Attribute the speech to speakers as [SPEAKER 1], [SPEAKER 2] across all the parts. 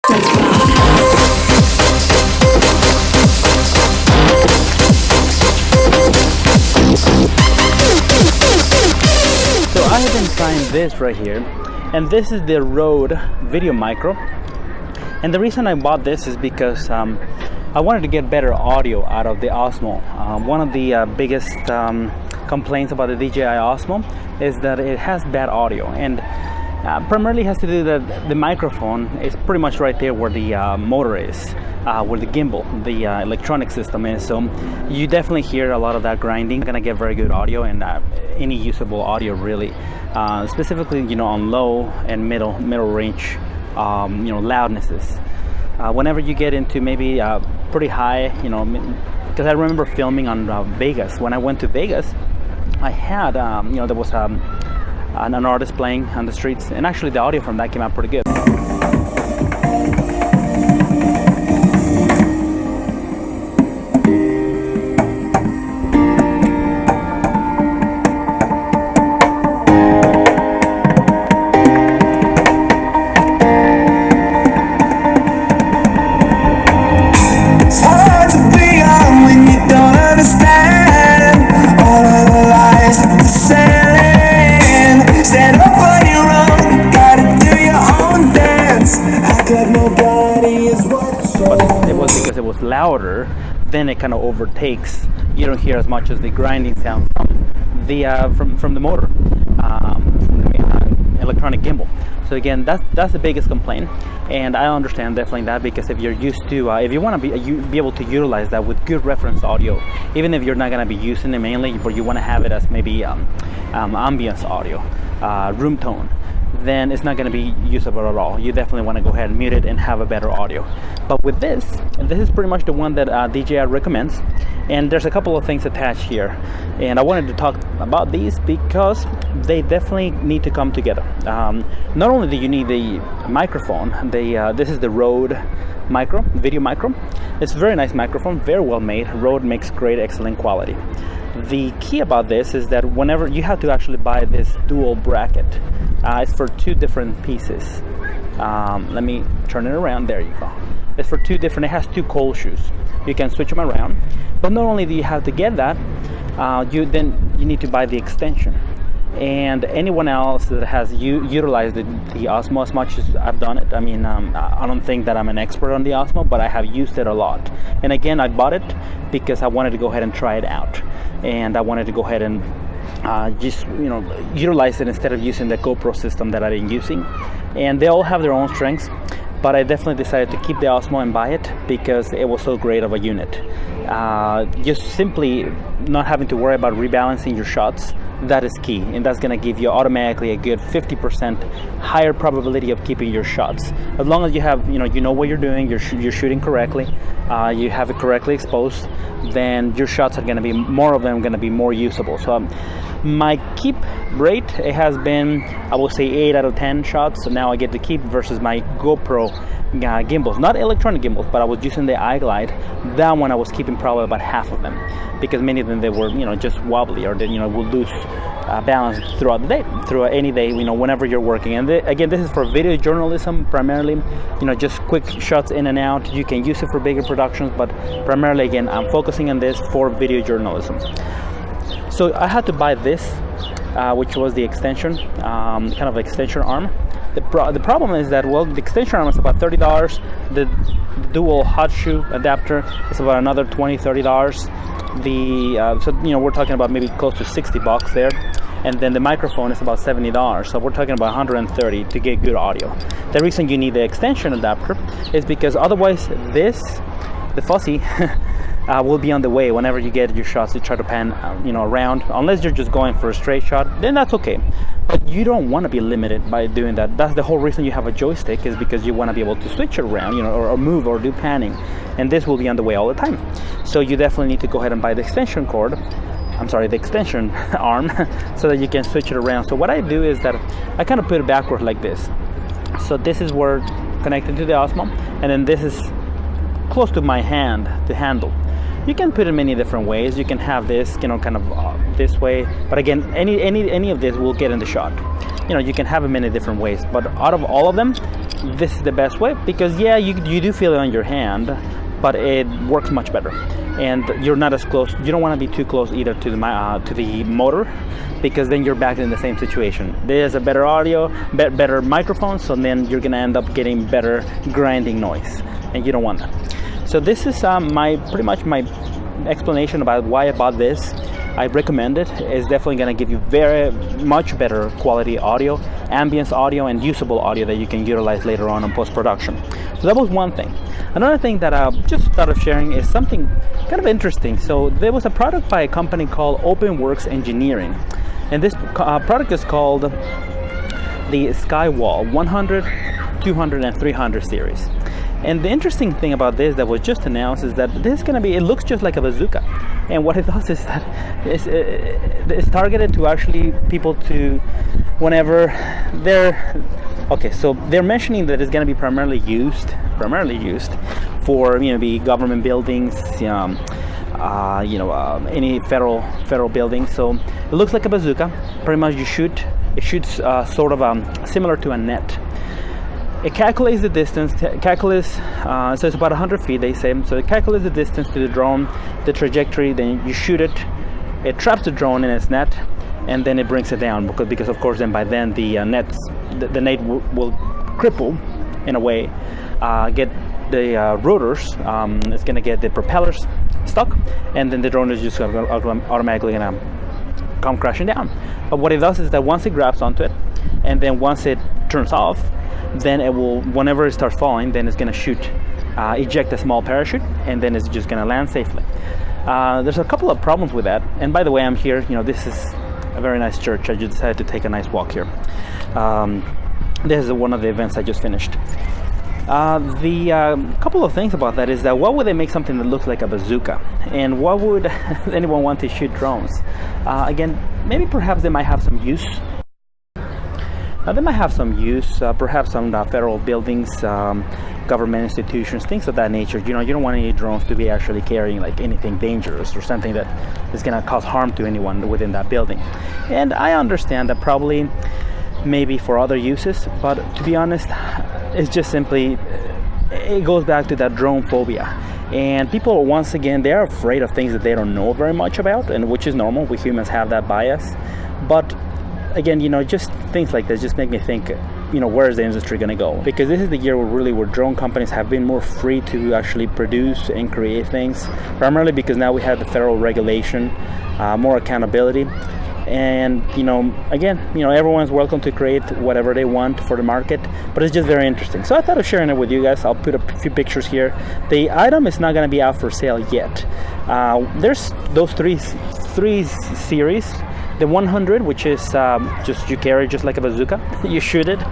[SPEAKER 1] So I have been trying this right here, and this is the Rode VideoMicro. And the reason I bought this is because I wanted to get better audio out of the Osmo. One of the biggest complaints about the DJI Osmo is that it has bad audio, and primarily has to do that the microphone is pretty much right there where the motor is, where the gimbal, the electronic system is. So you definitely hear a lot of that grinding. You're gonna get very good audio and any usable audio really, specifically on low and middle range loudnesses. Whenever you get into maybe pretty high, because I remember filming on Vegas. When I went to Vegas, I had there was an artist playing on the streets, and actually the audio from that came out pretty good. It was louder, then it kind of overtakes. You don't hear as much as the grinding sound from the motor, from the electronic gimbal. So again, that's the biggest complaint, and I understand definitely that, because if you're used to, if you want to be able to utilize that with good reference audio, even if you're not going to be using it mainly, but you want to have it as maybe ambience audio, room tone, then it's not going to be usable at all. You definitely want to go ahead and mute it and have a better audio. But with this is pretty much the one that DJI recommends, and there's a couple of things attached here, and I wanted to talk about these because they definitely need to come together. Not only do you need the microphone, this is the Rode VideoMicro. It's a very nice microphone, very well made. Rode makes great, excellent quality. The key about this is that whenever you have to actually buy this dual bracket, it's for two different pieces. Let me turn it around. There you go. It's for two different. It has two cold shoes. You can switch them around. But not only do you have to get that, you need to buy the extension. And anyone else that has utilized the Osmo as much as I've done it, I mean, I don't think that I'm an expert on the Osmo, but I have used it a lot. And again, I bought it because I wanted to go ahead and try it out, and I wanted to go ahead and just utilize it instead of using the GoPro system that I've been using. And they all have their own strengths, but I definitely decided to keep the Osmo and buy it because it was so great of a unit. Just simply not having to worry about rebalancing your shots, that is key, and that's going to give you automatically a good 50% higher probability of keeping your shots. As long as you have, you know what you're doing, you're shooting correctly, you have it correctly exposed, then your shots are going to be, more of them going to be more usable. So my keep rate, it has been, I will say 8 out of 10 shots. So now I get to keep versus my GoPro gimbals, not electronic gimbals, but I was using the iGlide. That one I was keeping probably about half of them, because many of them, they were just wobbly, or they will lose balance throughout the day, through any day, whenever you're working. And again, this is for video journalism primarily, just quick shots in and out. You can use it for bigger productions, but primarily, again, I'm focusing on this for video journalism. So I had to buy this, which was the extension, kind of extension arm. The problem is that, well, the extension arm is about $30. The dual hot shoe adapter is about another $20-$30. So we're talking about maybe close to $60 there. And then the microphone is about $70. So we're talking about $130 to get good audio. The reason you need the extension adapter is because otherwise the fuzzy will be on the way whenever you get your shots to try to pan around. Unless you're just going for a straight shot, then that's okay. But you don't want to be limited by doing that. That's the whole reason you have a joystick, is because you want to be able to switch it around, or move or do panning. And this will be on the way all the time. So you definitely need to go ahead and buy the extension the extension arm, so that you can switch it around. So what I do is that I kind of put it backward like this. So this is where connected to the Osmo, and then this is close to my hand, the handle. You can put it many different ways. You can have this, you know, kind of this way, but again, any of this will get in the shot. You know, you can have it many different ways, but out of all of them, this is the best way, because yeah, you do feel it on your hand, but it works much better, and you're not as close. You don't want to be too close either to the motor, because then you're back in the same situation. There's a better audio, better microphone, so then you're gonna end up getting better grinding noise, and you don't want that. So this is pretty much my explanation about why I bought this. I recommend it. It's definitely going to give you very much better quality audio, ambience audio, and usable audio that you can utilize later on in post-production. So that was one thing. Another thing that I just thought of sharing is something kind of interesting. So there was a product by a company called OpenWorks Engineering, and this product is called the Skywall 100, 200, and 300 series. And the interesting thing about this that was just announced is that this is going to be, it looks just like a bazooka. And what it does is that it's targeted to actually people to, whenever they're, okay, so they're mentioning that it's going to be primarily used for, you know, the government buildings, any federal buildings. So it looks like a bazooka. Pretty much it shoots sort of similar to a net. It calculates the distance, so it's about 100 feet, they say. So it calculates the distance to the drone, the trajectory, then you shoot it. It traps the drone in its net, and then it brings it down, because of course then by then the net will cripple in a way, get the rotors, it's going to get the propellers stuck, and then the drone is just automatically going to come crashing down. But what it does is that once it grabs onto it, and then once it turns off, then it will, whenever it starts falling, then it's going to eject a small parachute, and then it's just going to land safely. There's a couple of problems with that, and by the way, I'm here, you know, this is a very nice church. I just decided to take a nice walk here. This is one of the events I just finished. The couple of things about that is that why would they make something that looks like a bazooka, and why would anyone want to shoot drones? Again, maybe perhaps they might have some use. They might have some use, perhaps some federal buildings, government institutions, things of that nature. You know, you don't want any drones to be actually carrying like anything dangerous or something that is going to cause harm to anyone within that building. And I understand that probably maybe for other uses, but to be honest, it's just simply, it goes back to that drone phobia. And people, once again, they're afraid of things that they don't know very much about, and which is normal. We humans have that bias. But again, you know, just things like this just make me think, you know, where is the industry going to go? Because this is the year where drone companies have been more free to actually produce and create things, primarily because now we have the federal regulation, more accountability, and you know, again, you know, everyone's welcome to create whatever they want for the market, but it's just very interesting. So I thought of sharing it with you guys. I'll put a few pictures here. The item is not going to be out for sale yet. There's those three series. The 100, which is just you carry just like a bazooka, you shoot it,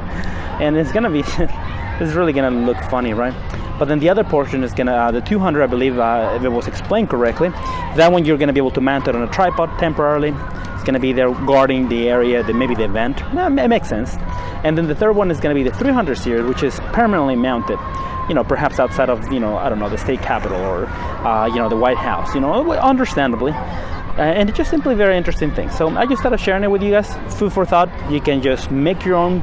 [SPEAKER 1] and it's gonna be, it's really gonna look funny, right? But then the other portion is gonna, the 200, I believe, if it was explained correctly, that one you're gonna be able to mount it on a tripod temporarily. It's gonna be there guarding the area, maybe the event. It makes sense. And then the third one is gonna be the 300 series, which is permanently mounted. You know, perhaps outside of, you know, I don't know, the state capitol or, you know, the White House. You know, understandably. And it's just simply very interesting thing. So I just started sharing it with you guys. Food for thought. You can just make your own,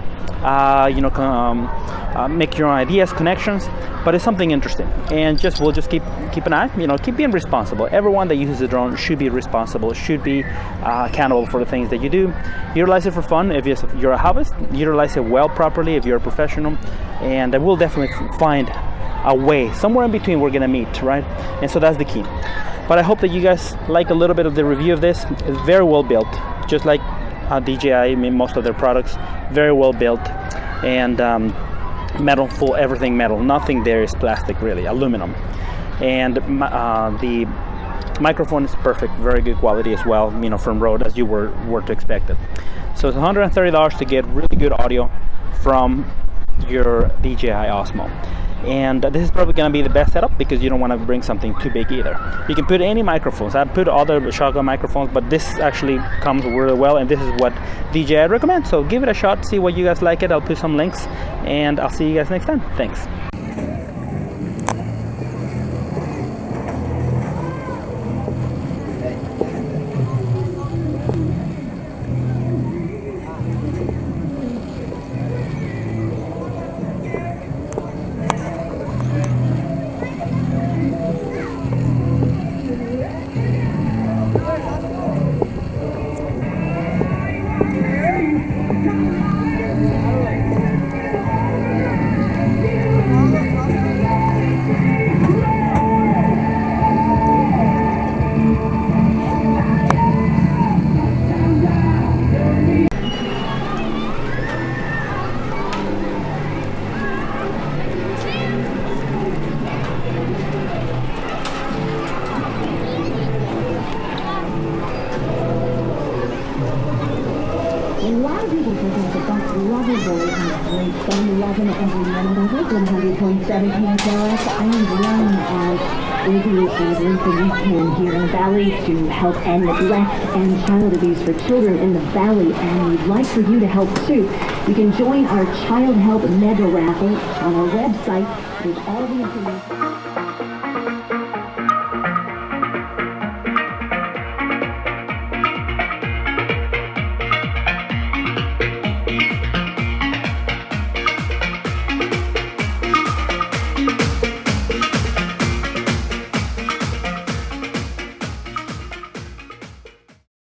[SPEAKER 1] make your own ideas, connections. But it's something interesting. And we'll just keep an eye. You know, keep being responsible. Everyone that uses a drone should be responsible. Should be accountable for the things that you do. Utilize it for fun. If you're a hobbyist, utilize it well properly. If you're a professional, and we'll definitely find a way somewhere in between. We're gonna meet, right? And so that's the key. But I hope that you guys like a little bit of the review of this. It's very well built, just like DJI. I mean, most of their products, very well built, and metal, full everything metal. Nothing there is plastic, really, aluminum. And the microphone is perfect, very good quality as well. You know, from Rode, as you were to expect it. So it's $130 to get really good audio from your DJI Osmo. And this is probably going to be the best setup because you don't want to bring something too big either. You can put any microphones. I put other shotgun microphones, but this actually comes really well, and this is what DJI recommends. So give it a shot, see what you guys like it. I'll put some links, and I'll see you guys next time. Thanks.
[SPEAKER 2] for grade 11 every Monday, 100.7 PHRS. I am running as Izzy and everything we can here in the Valley to help end neglect and child abuse for children in the Valley, and we'd like for you to help too. You can join our Child Help Mega Raffle on our website with all the information.